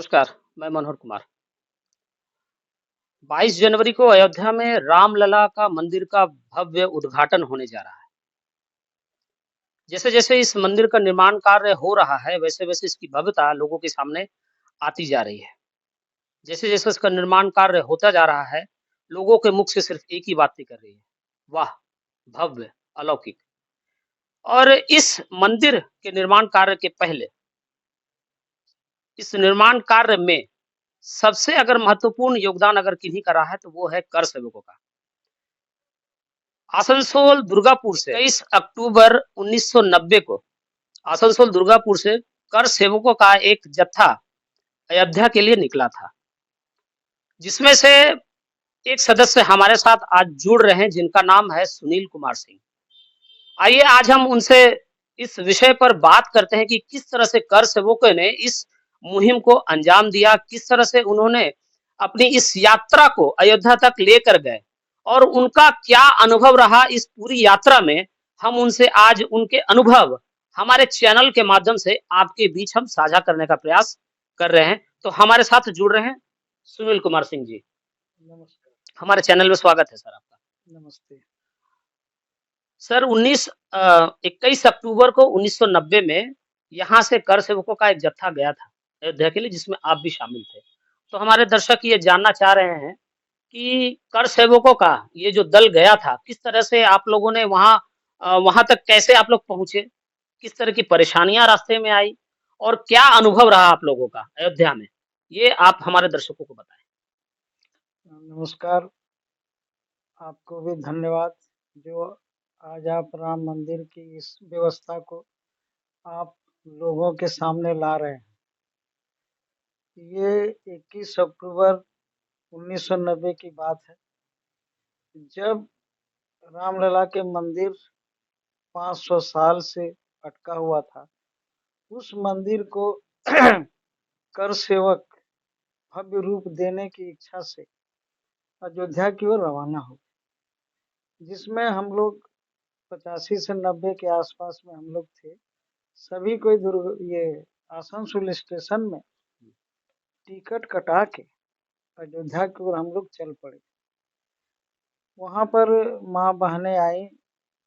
नमस्कार, मैं मनोहर कुमार। 22 जनवरी को अयोध्या में रामलला का मंदिर का भव्य उद्घाटन होने जा रहा है। जैसे-जैसे इस मंदिर का निर्माण कार्य हो रहा है, वैसे-वैसे इसकी भव्यता लोगों के सामने आती जा रही है। जैसे-जैसे इसका निर्माण कार्य होता जा रहा है, लोगों के मुख से सिर्फ एक ही बात निकल रही है, वाह! भव्य, अलौकिक। और इस मंदिर के निर्माण कार्य के पहले, इस निर्माण कार्य में सबसे अगर महत्वपूर्ण योगदान अगर किन्हीं का रहा है, तो वो है कर सेवकों का। आसनसोल दुर्गापुर से 23 अक्टूबर 1990 को आसनसोल दुर्गापुर से कर सेवकों का एक जत्था अयोध्या के लिए निकला था, जिसमें से एक सदस्य हमारे साथ आज जुड़ रहे हैं, जिनका नाम है सुनील कुमार सिंह। आइए आज हम उनसे इस विषय पर बात करते हैं कि किस तरह से कर सेवकों ने इस मुहिम को अंजाम दिया, किस तरह से उन्होंने अपनी इस यात्रा को अयोध्या तक लेकर गए और उनका क्या अनुभव रहा इस पूरी यात्रा में। हम उनसे आज उनके अनुभव हमारे चैनल के माध्यम से आपके बीच हम साझा करने का प्रयास कर रहे हैं। तो हमारे साथ जुड़ रहे हैं सुनील कुमार सिंह जी। नमस्कार। हमारे चैनल में स्वागत है सर आपका। नमस्ते। सर 21 अक्टूबर को 1990 में यहाँ से कर सेवकों का एक जत्था गया था अयोध्या के लिए, जिसमें आप भी शामिल थे। तो हमारे दर्शक ये जानना चाह रहे हैं कि कर सेवकों का ये जो दल गया था, किस तरह से आप लोगों ने वहाँ तक कैसे आप लोग पहुँचे? किस तरह की परेशानियाँ रास्ते में आई और क्या अनुभव रहा आप लोगों का अयोध्या में? ये आप हमारे दर्शकों को बताएँ। नमस्कार, आपको भी धन्यवाद जो आज आप राम मंदिर की इस व्यवस्था को आप लोगों के सामने ला रहे हैं। ये 21 अक्टूबर 1990 की बात है, जब रामलला के मंदिर 500 साल से अटका हुआ था। उस मंदिर को कर सेवक भव्य रूप देने की इच्छा से अयोध्या की ओर रवाना हो, जिसमें हम लोग 85 से 90 के आसपास में हम लोग थे। सभी कोई ये आसनसोल स्टेशन में टिकट कटा के अयोध्या की ओर हम लोग चल पड़े। वहाँ पर माँ बहनें आई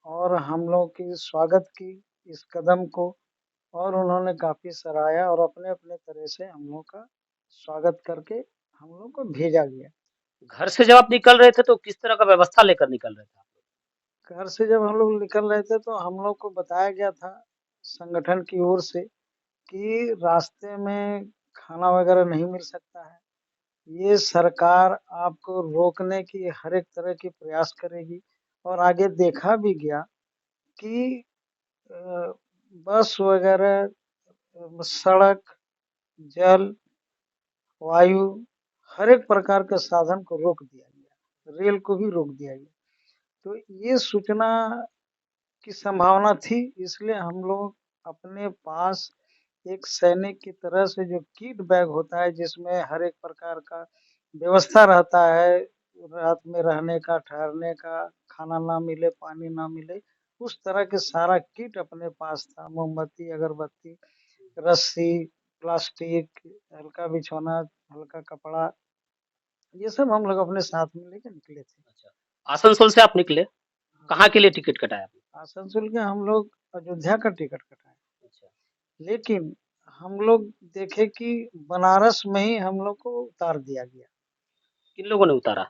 और हम लोग की स्वागत की इस कदम को, और उन्होंने काफी सराहा और अपने अपने तरह से हम लोग का स्वागत करके हम लोग को भेजा गया। घर से जब आप निकल रहे थे तो किस तरह का व्यवस्था लेकर निकल रहे थे आप लोग? घर से जब हम लोग निकल रहे थे तो हम लोग को बताया गया था संगठन की ओर से कि रास्ते में खाना वगैरह नहीं मिल सकता है। ये सरकार आपको रोकने की हर एक तरह की प्रयास करेगी। और आगे देखा भी गया कि अ, बस वगैरह, सड़क, जल, वायु, हर एक प्रकार के साधन को रोक दिया गया, रेल को भी रोक दिया गया। तो ये सूचना की संभावना थी, इसलिए हम लोग अपने पास एक सैनिक की तरह से जो किट बैग होता है, जिसमें हर एक प्रकार का व्यवस्था रहता है, रात में रहने का, ठहरने का, खाना ना मिले, पानी ना मिले, उस तरह के सारा किट अपने पास था। मोमबत्ती, अगरबत्ती, रस्सी, प्लास्टिक, हल्का बिछौना, हल्का कपड़ा, ये सब हम लोग अपने साथ में लेके निकले थे। अच्छा, आसनसोल से आप निकले, कहाँ के लिए टिकट कटाया आपने? आसनसोल के हम लोग अयोध्या का टिकट कटाए, अच्छा, लेकिन हम लोग देखे कि बनारस में ही हम लोग को उतार दिया गया। किन लोगों ने उतारा?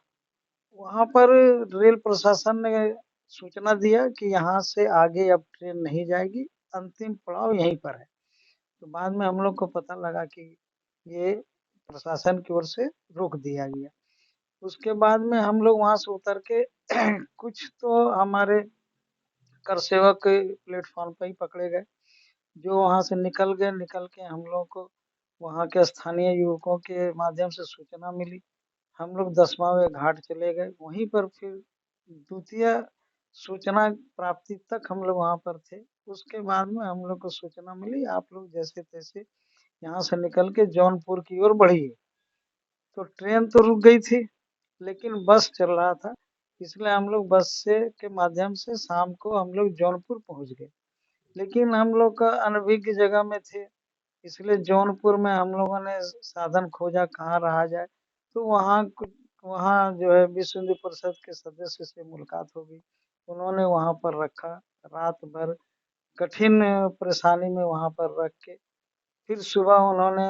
वहाँ पर रेल प्रशासन ने सूचना दिया कि यहाँ से आगे अब ट्रेन नहीं जाएगी, अंतिम पड़ाव यहीं पर है। तो बाद में हम लोग को पता लगा कि ये प्रशासन की ओर से रोक दिया गया। उसके बाद में हम लोग वहाँ से उतर के कुछ तो हमारे कर सेवक प्लेटफॉर्म पे ही पकड़े गए, जो वहाँ से निकल गए। निकल के हम लोग को वहाँ के स्थानीय युवकों के माध्यम से सूचना मिली। हम लोग 10वां घाट चले गए। वहीं पर फिर द्वितीय सूचना प्राप्ति तक हम लोग वहाँ पर थे। उसके बाद में हम लोग को सूचना मिली, आप लोग जैसे तैसे यहाँ से निकल के जौनपुर की ओर बढ़िए। तो ट्रेन तो रुक गई थी, लेकिन बस चल रहा था, इसलिए हम लोग बस से के माध्यम से शाम को हम लोग जौनपुर पहुँच गए। लेकिन हम लोग का अनभिज्ञ जगह में थे, इसलिए जौनपुर में हम लोगों ने साधन खोजा कहाँ रहा जाए, तो वहाँ जो है विश्व हिंदू परिषद के सदस्य से मुलाकात हो गई। उन्होंने वहाँ पर रखा, रात भर कठिन परेशानी में वहाँ पर रख के फिर सुबह उन्होंने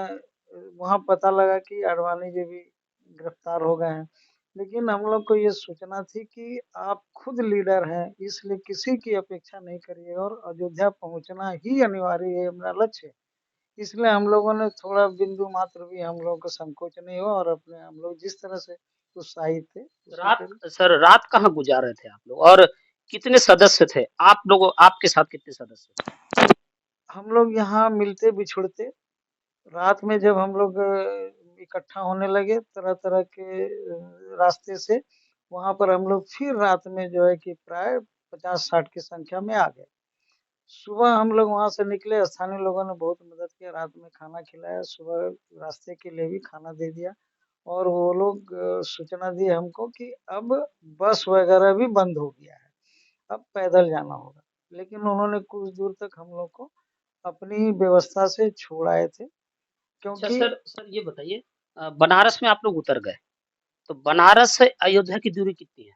वहाँ पता लगा कि आडवाणी जी भी गिरफ्तार हो गए हैं। लेकिन हम लोग को ये सूचना थी कि आप खुद लीडर हैं, इसलिए किसी की अपेक्षा नहीं करिए और अयोध्या पहुंचना ही अनिवार्य है, मेरा लक्ष्य है। इसलिए हम लोगों ने थोड़ा बिंदु मात्र भी हम लोगों को संकोच नहीं हुआ और अपने हम लोग जिस तरह से उत्साहित थे उसी रात तरह सर रात कहाँ गुजारे थे आप लोग और कितने सदस्य थे आप लोग, आपके साथ कितने सदस्य थे? हम लोग यहाँ मिलते बिछुड़ते रात में जब हम लोग इकट्ठा होने लगे तरह तरह के रास्ते से, वहां पर हम लोग फिर रात में जो है कि प्राय 50-60 की संख्या में आ गए। सुबह हम लोग वहां से निकले, स्थानीय लोगों ने बहुत मदद किया, रात में खाना खिलाया, सुबह रास्ते के लिए भी खाना दे दिया और वो लोग सूचना दी हमको कि अब बस वगैरह भी बंद हो गया है, अब पैदल जाना होगा। लेकिन उन्होंने कुछ दूर तक हम लोग को अपनी व्यवस्था से छोड़ाए थे, अच्छा क्योंकि सर, ये बताइए, बनारस में आप लोग उतर गए, तो बनारस से अयोध्या की दूरी कितनी है?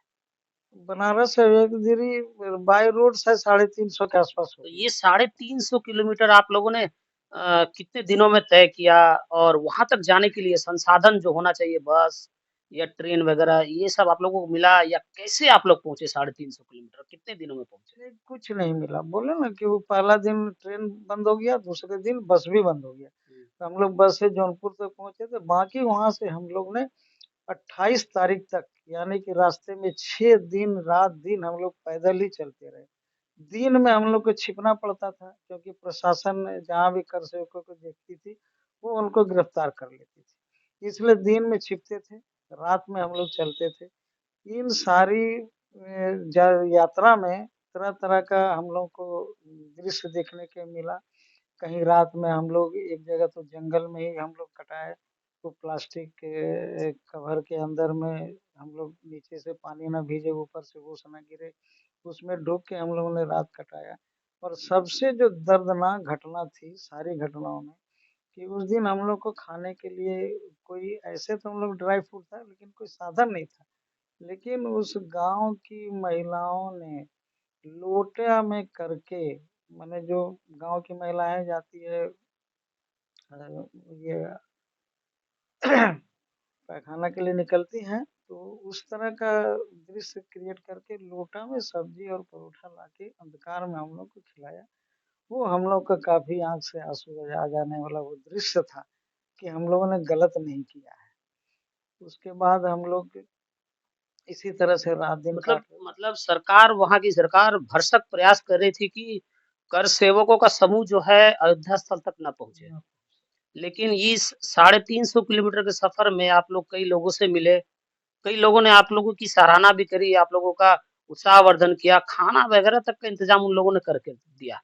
बनारस से एक दूरी बाय रोड से 350 के आसपास तो होगी। ये 350 किलोमीटर आप लोगों ने कितने दिनों में तय किया? और वहां तक जाने के लिए संसाधन जो होना चाहिए, बस या ट्रेन वगैरह, ये सब आप लोगों को मिला या कैसे आप लोग पहुंचे 350 किलोमीटर, कितने दिनों में पहुंचे? नहीं, कुछ नहीं मिला, बोले ना कि वो पहला दिन ट्रेन बंद हो गया, दूसरे दिन बस भी बंद हो गया। हम्म। तो हम लोग बस से जौनपुर तक पहुंचे थे, बाकी वहां से हम लोग ने 28 तारीख तक, यानी कि रास्ते में 6 दिन रात दिन हम लोग पैदल ही चलते रहे। दिन में हम लोग को छिपना पड़ता था, क्योंकि प्रशासन जहाँ भी कर सेवकों को देखती थी वो उनको गिरफ्तार कर लेती थी, इसलिए दिन में छिपते थे, रात में हम लोग चलते थे। इन सारी यात्रा में तरह तरह का हम लोग को दृश्य देखने के मिला। कहीं रात में हम लोग एक जगह तो जंगल में ही हम लोग कटाए, तो प्लास्टिक के कवर के अंदर में हम लोग नीचे से पानी ना भीजे, ऊपर से ओस ना गिरे, उसमें डूब के हम लोगों ने रात कटाया। और सबसे जो दर्दनाक घटना थी सारी घटनाओं में, कि उस दिन हम लोग को खाने के लिए कोई, ऐसे तो हम लोग ड्राई फ्रूट था लेकिन कोई साधन नहीं था, लेकिन उस गांव की महिलाओं ने लोटा में करके, मैंने जो गांव की महिलाएं जाती है ये पैखाना के लिए निकलती हैं, तो उस तरह का दृश्य क्रिएट करके लोटा में सब्जी और परोठा लाके अंधकार में हम लोग को खिलाया। वो हम लोग का काफी आंख से आंसू आ जाने वाला वो दृश्य था कि हम लोगों ने गलत नहीं किया है। उसके बाद हम लोग इसी तरह से रात दिन मतलब काट रहे थे। मतलब सरकार, वहां की सरकार भरसक प्रयास कर रही थी कि कर सेवकों का समूह जो है अयोध्या स्थल तक न पहुंचे। लेकिन इस 350 किलोमीटर के सफर में आप लोग कई लोगों से मिले, कई लोगों ने आप लोगों की सराहना भी करी, आप लोगों का उत्साहवर्धन किया, खाना वगैरह तक का इंतजाम उन लोगों ने करके दिया।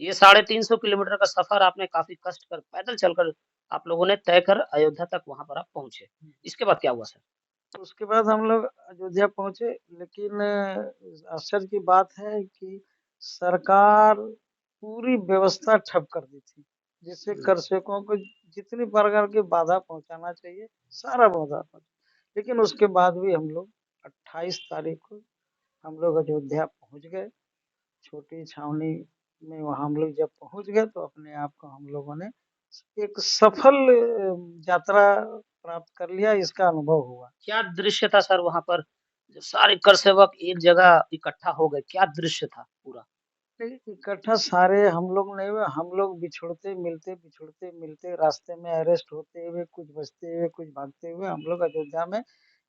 ये 350 किलोमीटर का सफर आपने काफी कष्ट कर पैदल चलकर आप लोगों ने तय कर अयोध्या तक वहां पर आप पहुंचे। इसके बाद क्या हुआ सर? तो उसके बाद हम लोग अयोध्या पहुंचे, लेकिन आश्चर्य की बात है कि सरकार पूरी व्यवस्था ठप कर दी थी, जिससे कृषकों को जितनी प्रकार की बाधा पहुंचाना चाहिए सारा बाधा पहुंचा। लेकिन उसके बाद भी हम लोग 28 तारीख को हम लोग अयोध्या पहुंच गए, छोटी छावनी में। वहां हम लोग जब पहुंच गए तो अपने आप को हम लोगों ने एक सफल यात्रा प्राप्त कर लिया, इसका अनुभव हुआ। क्या दृश्य था सर वहां पर, जब सारे कर सेवक एक जगह इकट्ठा हो गए, क्या दृश्य था पूरा? इकट्ठा सारे हम लोग नहीं हुए, हम लोग बिछुड़ते मिलते बिछुड़ते मिलते रास्ते में अरेस्ट होते हुए, कुछ बचते हुए कुछ भागते हुए हम लोग अयोध्या में,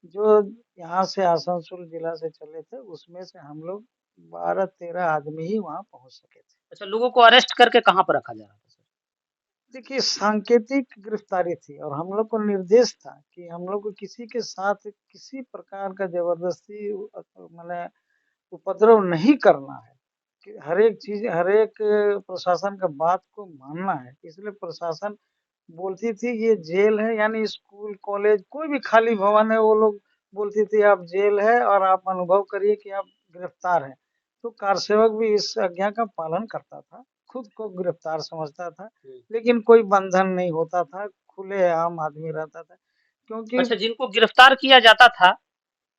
जो यहाँ से आसनसोल जिला से चले थे उसमें से हम लोग 12-13 आदमी ही वहाँ पहुँच सके थे। अच्छा, लोगों को अरेस्ट करके कहाँ पर रखा जा रहा था सर? देखिए, सांकेतिक गिरफ्तारी थी और हम लोग को निर्देश था कि हम लोग को किसी के साथ किसी प्रकार का जबरदस्ती मैंने उपद्रव नहीं करना है, कि हर एक चीज हर एक प्रशासन का बात को मानना है। इसलिए प्रशासन बोलती थी ये जेल है, यानी स्कूल कॉलेज कोई भी खाली भवन है वो लोग बोलती थी आप जेल है और आप अनुभव करिए कि आप गिरफ्तार हैं। तो कारसेवक भी इस आज्ञा का पालन करता था, खुद को गिरफ्तार समझता था, लेकिन कोई बंधन नहीं होता था, खुलेआम आदमी रहता था। क्योंकि अच्छा, जिनको गिरफ्तार किया जाता था,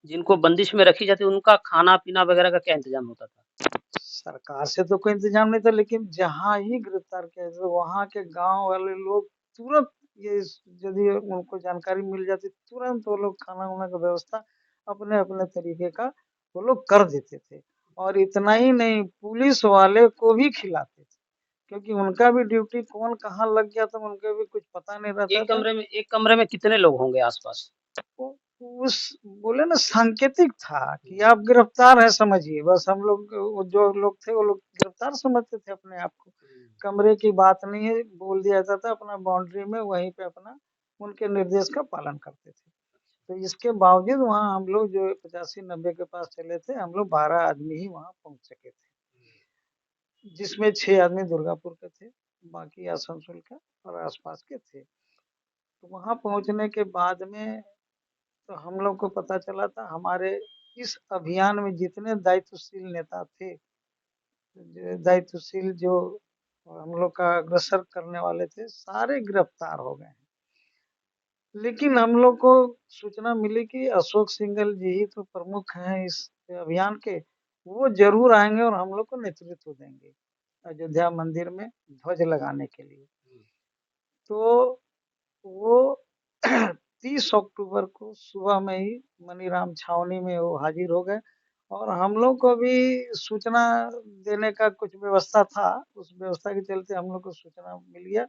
जिनको बंदिश में रखी जाती, उनका खाना-पीना वगैरह का क्या इंतजाम होता था? सरकार से तो कोई इंतजाम नहीं था, लेकिन जहाँ ही गिरफ्तार किया जाता वहाँ के गाँव वाले लोग तुरंत ये यदि उनको जानकारी मिल जाती, तुरंत वो लोग खाना-वाना का व्यवस्था अपने-अपने तरीके का वो लोग कर देते थे। और इतना ही नहीं, पुलिस वाले को भी खिलाते थे, क्योंकि उनका भी ड्यूटी कौन कहाँ लग गया था, उनको भी कुछ पता नहीं रहता था। एक कमरे में कितने लोग होंगे आस-पास? वो उस बोले ना सांकेतिक था कि आप गिरफ्तार हैं समझिए, बस हम लोग वो जो लोग थे वो लोग गिरफ्तार समझते थे अपने आप को। कमरे की बात नहीं है, बोल दिया जाता था अपना बाउंड्री में वहीं पे अपना उनके निर्देश का पालन करते थे। तो इसके बावजूद वहाँ हम लोग जो 85-90 के पास चले थे, हम लोग 12 आदमी ही वहाँ पहुँच सके थे। जिसमें 6 आदमी दुर्गापुर के थे, बाकी आसनसोल का और आसपास के थे। तो वहाँ पहुँचने के बाद में तो हम लोग को पता चला था हमारे इस अभियान में जितने दायित्वशील नेता थे, दायित्वशील जो हम लोग का अग्रसर करने वाले थे, सारे गिरफ्तार हो गए हैं। लेकिन हम लोग को सूचना मिली कि अशोक सिंघल जी ही तो प्रमुख हैं इस अभियान के, वो जरूर आएंगे और हम लोग को नेतृत्व देंगे अयोध्या मंदिर में ध्वज लगाने के लिए। तो वो 30 अक्टूबर को सुबह में ही मनीराम छावनी में वो हाजिर हो गए और हम लोग को भी सूचना देने का कुछ व्यवस्था था। उस व्यवस्था के चलते हम लोग को सूचना मिल गया।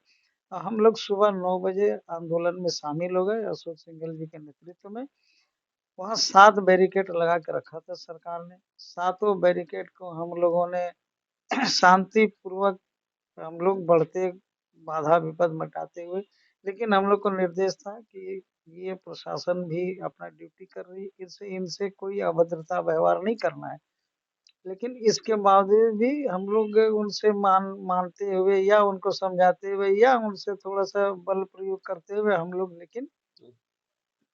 हम लोग सुबह 9 बजे आंदोलन में शामिल हो गए अशोक सिंघल जी के नेतृत्व में। वहाँ 7 बैरिकेड लगा के रखा था सरकार ने। सातों बैरिकेड को हम लोगों ने शांतिपूर्वक हम लोग बढ़ते बाधा विपद मटाते हुए, लेकिन हम लोग को निर्देश था कि ये प्रशासन भी अपना ड्यूटी कर रही है, इससे इनसे कोई अभद्रता व्यवहार नहीं करना है। लेकिन इसके बावजूद भी हम लोग उनसे मानते हुए या उनको समझाते हुए या उनसे थोड़ा सा बल प्रयोग करते हुए हम लोग लेकिन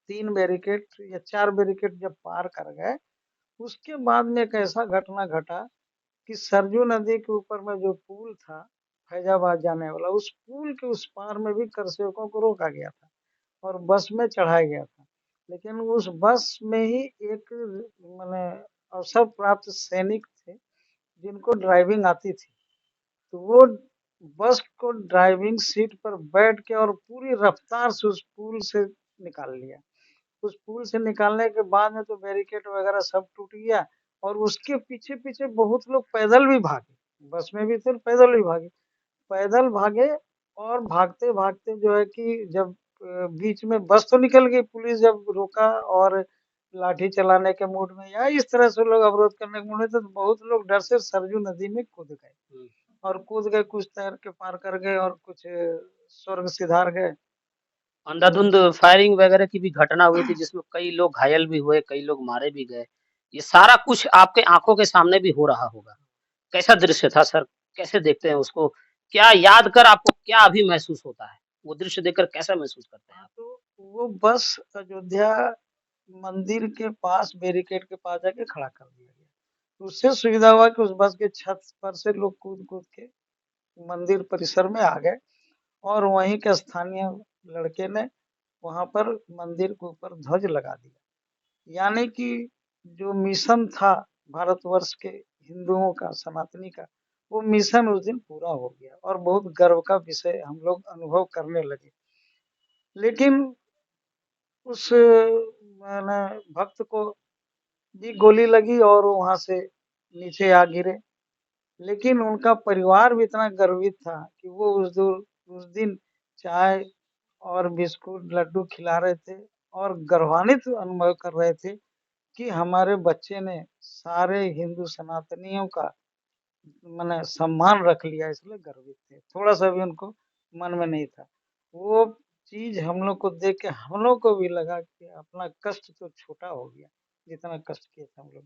3 बैरिकेड या 4 बैरिकेड जब पार कर गए, उसके बाद में एक ऐसा घटना घटा कि सरजू नदी के ऊपर में जो पुल था फैजाबाद जाने वाला, उस पुल के उस पार में भी करसेवकों को रोका गया था और बस में चढ़ाया गया था। लेकिन उस बस में ही एक माने अवसर प्राप्त सैनिक थे जिनको ड्राइविंग आती थी, तो वो बस को ड्राइविंग सीट पर बैठ के और पूरी रफ्तार से उस पुल से निकाल लिया। उस पुल से निकालने के बाद में तो बैरिकेड वगैरह सब टूट गया और उसके पीछे-पीछे बहुत लोग पैदल भी भागे। बस में भी थे, पैदल भी भागे। पैदल भागे और भागते-भागते जो है कि जब बीच में बस तो निकल गई, पुलिस जब रोका और लाठी चलाने के मूड में या इस तरह से लोग अवरोध करने के मूड में थे, तो बहुत लोग डर से सरजू नदी में कूद गए और कूद गए, कुछ तैर के पार कर गए और कुछ स्वर्ग सिधार गए। अंधाधुंध फायरिंग वगैरह की भी घटना हुई थी जिसमें कई लोग घायल भी हुए, कई लोग मारे भी गए। ये सारा कुछ आपके आँखों के सामने भी हो रहा होगा। कैसा दृश्य था सर? कैसे देखते हैं उसको? क्या याद कर आपको क्या अभी महसूस होता है? वो दृश्य देखकर कैसा महसूस करते हैं हाँ, आप? तो वो बस अयोध्या मंदिर के पास बैरिकेड के पास जाके खड़ा कर दिया गया। तो उससे सुविधा हुआ कि उस बस के छत पर से लोग कूद-कूद के मंदिर परिसर में आ गए और वहीं के स्थानीय लड़के ने वहाँ पर मंदिर के ऊपर ध्वज लगा दिया। यानी कि जो मिशन था भारतवर्ष के हिंदुओं का, सनातनी का, वो मिशन उस दिन पूरा हो गया और बहुत गर्व का विषय हम लोग अनुभव करने लगे। लेकिन उस माने भक्त को भी गोली लगी और वो वहाँ से नीचे आ गिरे। लेकिन उनका परिवार भी इतना गर्वित था कि वो उस दिन चाय और बिस्कुट, लड्डू खिला रहे थे और गर्वान्वित अनुभव कर रहे थे कि हमारे बच्चे ने सारे हिंदू सनातनियों का माने सम्मान रख लिया, इसलिए गर्वित थे। थोड़ा-सा भी उनको मन में नहीं था। वो चीज़ हम लोग को देख के हम लोग को भी लगा कि अपना कष्ट तो छोटा हो गया, जितना कष्ट किए थे हम लोग।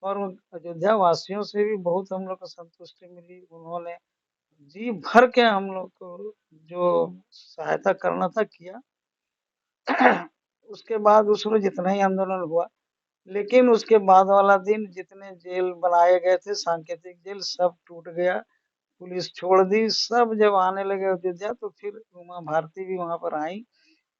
और अयोध्या वासियों से भी बहुत हम लोग को संतुष्टि मिली। उन्होंने जी भर के हम लोग को जो सहायता करना था किया। उसके बाद उस रोज़ जितना ही आंदोलन हुआ, लेकिन उसके बाद वाला दिन जितने जेल बनाए गए थे, सांकेतिक जेल सब टूट गया। पुलिस छोड़ दी। सब जब आने लगे अयोध्या तो फिर उमा भारती भी वहां पर आई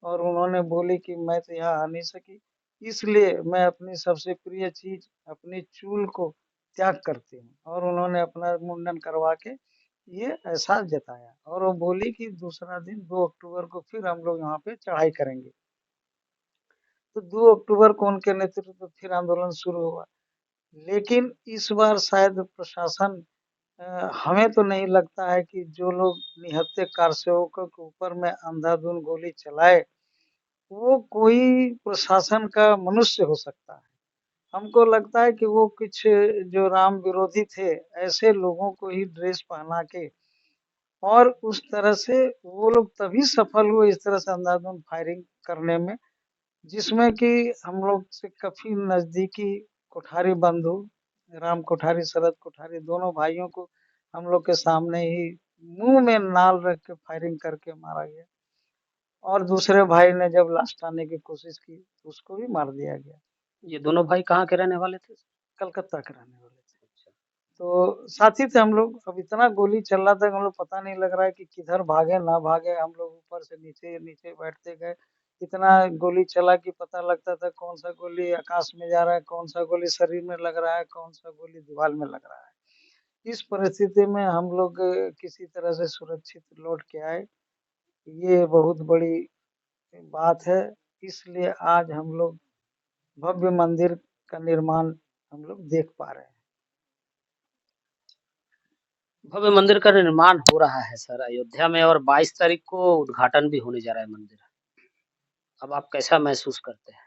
और उन्होंने बोली कि मैं तो यहाँ आ नहीं सकी, इसलिए मैं अपनी सबसे प्रिय चीज अपनी चूल को त्याग करती हूँ। और उन्होंने अपना मुंडन करवा के ये एहसास जताया और वो बोली कि दूसरा दिन 2 अक्टूबर को फिर हम लोग यहाँ पे चढ़ाई करेंगे। तो 2 अक्टूबर को उनके नेतृत्व में फिर आंदोलन शुरू हुआ। लेकिन इस बार शायद प्रशासन, हमें तो नहीं लगता है कि जो लोग निहत्थे कारसेवकों के ऊपर में अंधाधुंध गोली चलाए वो कोई प्रशासन का मनुष्य हो सकता है। हमको लगता है कि वो कुछ जो राम विरोधी थे ऐसे लोगों को ही ड्रेस पहना के और उस तरह से वो लोग तभी सफल हुए इस तरह से अंधाधुंध फायरिंग करने में, जिसमें कि हम लोग से काफी नजदीकी कोठारी बंधु राम कोठारी शरद कोठारी दोनों भाइयों को हम लोग के सामने ही मुंह में नाल रख के फायरिंग करके मारा गया। और दूसरे भाई ने जब लास्ट आने की कोशिश की तो उसको भी मार दिया गया। ये दोनों भाई कहाँ के रहने वाले थे? कलकत्ता के रहने वाले थे। तो साथी थे हम लोग। अब इतना गोली चल रहा था कि हम लोग पता नहीं लग रहा है कि किधर भागे ना भागे। हम लोग ऊपर से नीचे नीचे बैठते गए। इतना गोली चला कि पता लगता था कौन सा गोली आकाश में जा रहा है, कौन सा गोली शरीर में लग रहा है, कौन सा गोली दीवार में लग रहा है। इस परिस्थिति में हम लोग किसी तरह से सुरक्षित लौट के आए। ये बहुत बड़ी बात है। इसलिए आज हम लोग भव्य मंदिर का निर्माण हम लोग देख पा रहे हैं। भव्य मंदिर का निर्माण हो रहा है सर अयोध्या में और 22 तारीख को उद्घाटन भी होने जा रहा है मंदिर। अब आप कैसा महसूस करते हैं?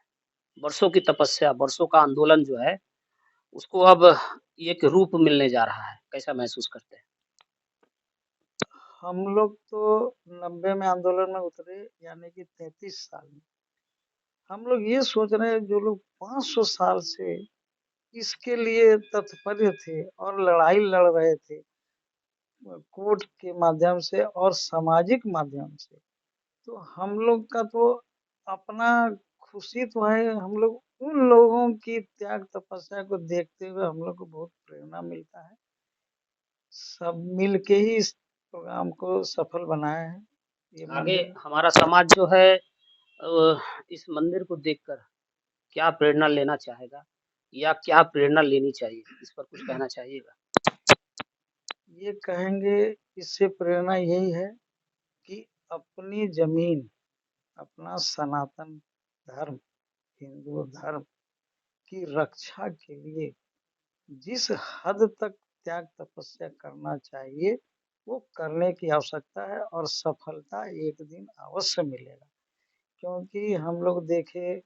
वर्षों की तपस्या, वर्षों का आंदोलन जो है उसको अब एक रूप मिलने जा रहा है, कैसा महसूस करते हैं? हम लोग तो 90 में आंदोलन में उतरे, यानी कि 33 साल में। हम लोग ये सोच रहे हैं जो लोग 500 साल से इसके लिए तत्पर थे और लड़ाई लड़ रहे थे कोर्ट के माध्यम से और सामाजिक माध्यम से, तो हम लोग का तो अपना खुशी तो है। हम लोग उन लोगों की त्याग तपस्या को देखते हुए हम लोग को बहुत प्रेरणा मिलता है। सब मिल के ही इस प्रोग्राम को सफल बनाया है। ये आगे मंदिर हमारा समाज जो है इस मंदिर को देखकर क्या प्रेरणा लेना चाहेगा या क्या प्रेरणा लेनी चाहिए, इस पर कुछ कहना चाहिएगा? ये कहेंगे, इससे प्रेरणा यही है कि अपनी जमीन, अपना सनातन धर्म, हिंदू धर्म की रक्षा के लिए जिस हद तक त्याग तपस्या करना चाहिए वो करने की आवश्यकता है और सफलता एक दिन अवश्य मिलेगा। क्योंकि हम लोग देखे,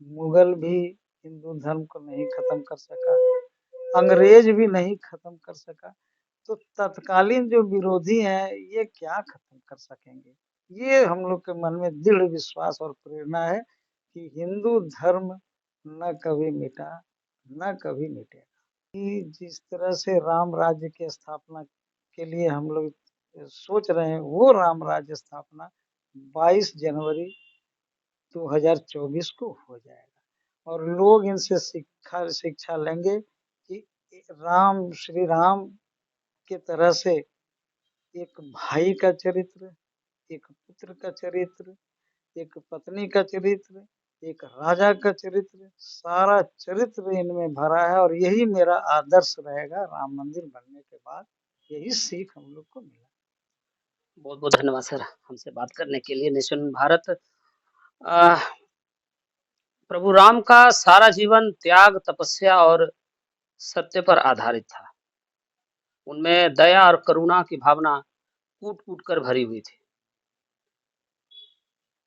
मुगल भी हिंदू धर्म को नहीं खत्म कर सका, अंग्रेज भी नहीं खत्म कर सका, तो तत्कालीन जो विरोधी हैं ये क्या खत्म कर सकेंगे। ये हम लोग के मन में दृढ़ विश्वास और प्रेरणा है कि हिंदू धर्म न कभी मिटा, न कभी मिटेगा। कि जिस तरह से राम राज्य की स्थापना के लिए हम लोग सोच रहे हैं वो राम राज्य स्थापना 22 जनवरी 2024 को हो जाएगा। और लोग इनसे शिक्षा लेंगे कि श्री राम के तरह से एक भाई का चरित्र, एक पुत्र का चरित्र, एक पत्नी का चरित्र, एक राजा का चरित्र, सारा चरित्र इनमें भरा है। और यही मेरा आदर्श रहेगा राम मंदिर बनने के बाद। यही सीख हम लोग को मिला। बहुत बहुत धन्यवाद सर हमसे बात करने के लिए। नेशन भारत अ, प्रभु राम का सारा जीवन त्याग, तपस्या और सत्य पर आधारित था। उनमें दया और करुणा की भावना कूट-कूट कर भरी हुई थी।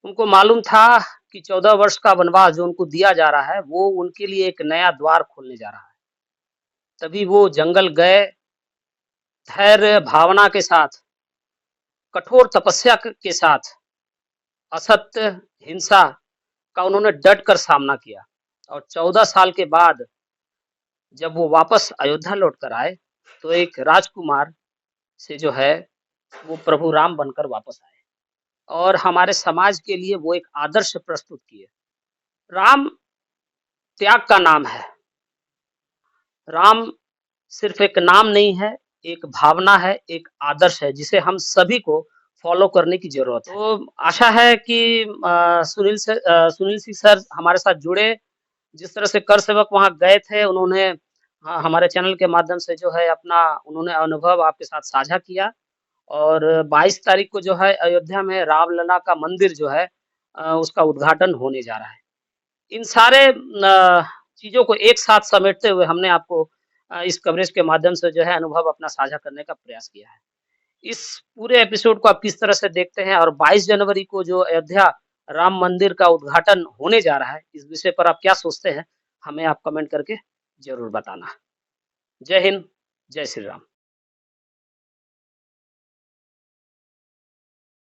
उनको मालूम था कि 14 वर्ष का वनवास जो उनको दिया जा रहा है, वो उनके लिए एक नया द्वार खोलने जा रहा है। तभी वो जंगल गए, धैर्य, भावना के साथ, कठोर तपस्या के साथ, असत्य, हिंसा का उन्होंने डट कर सामना किया। और 14 साल के बाद जब वो वापस अयोध्या लौट कर आए, तो एक राजकुमार से जो है, वो प्रभु राम बनकर वापस आए और हमारे समाज के लिए वो एक आदर्श प्रस्तुत किए। राम त्याग का नाम है। राम सिर्फ एक नाम नहीं है, एक भावना है, एक आदर्श है जिसे हम सभी को फॉलो करने की ज़रूरत है। तो आशा है कि सुनील सिंह सर हमारे साथ जुड़े, जिस तरह से कर सेवक वहाँ गए थे, उन्होंने हमारे चैनल के माध्यम से जो है अपना उन्होंने अनुभव आपके साथ साझा किया और 22 तारीख को जो है अयोध्या में रामलला का मंदिर जो है उसका उद्घाटन होने जा रहा है। इन सारे चीज़ों को एक साथ समेटते हुए हमने आपको इस कवरेज के माध्यम से जो है अनुभव अपना साझा करने का प्रयास किया है। इस पूरे एपिसोड को आप किस तरह से देखते हैं और 22 जनवरी को जो अयोध्या राम मंदिर का उद्घाटन होने जा रहा है, इस विषय पर आप क्या सोचते हैं? हमें आप कमेंट करके ज़रूर बताना। जय हिंद, जय श्री राम।